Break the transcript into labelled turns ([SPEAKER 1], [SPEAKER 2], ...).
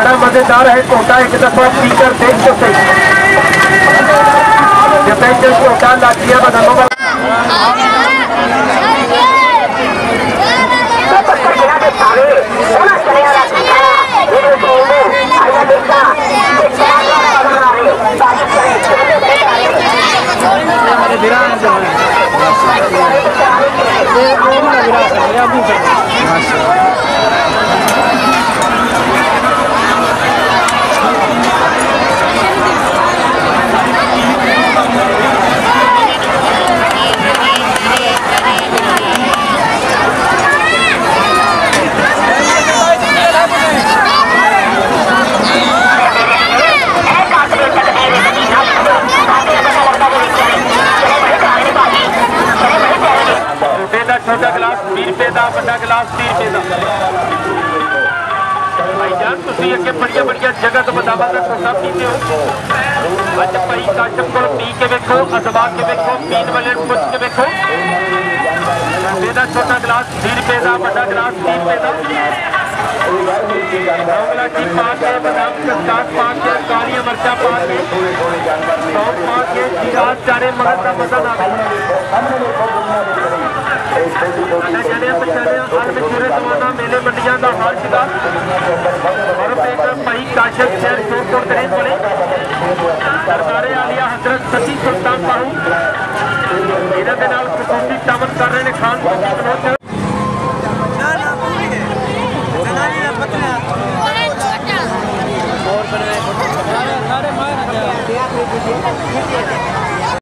[SPEAKER 1] बड़ा मजेदार है टोटा। एक दफा स्पीकर देख तो सही टोटा लाचिया बदलो छोटा गिलास 20 रुपए का, बड़ा गिलास 30 रुपए का। भाई जान तुम अगे बड़िया बड़िया जगह तो बतावा का छोटा पीते हो। अज भाई काशम को पी के देखो, अजवा के देखो, पीन वाले पुछ के देखो। छोटा गिलास 20 रुपए का, बड़ा गिलास 30 रुपए का। इलायची पा के, बादाम कस्टार्ड पा के, काली मिर्चा पा के, सौंफ पा के, जीरा चारे मगज का मजा आ मेले मंडिया का हाल सीगा और भाई काशफ शहर शोरपुर करीब वाले सरकारे आलिया हजरत सती सुल्तान पाहू इन्होंने खसूसी दामन कर रहे हैं खान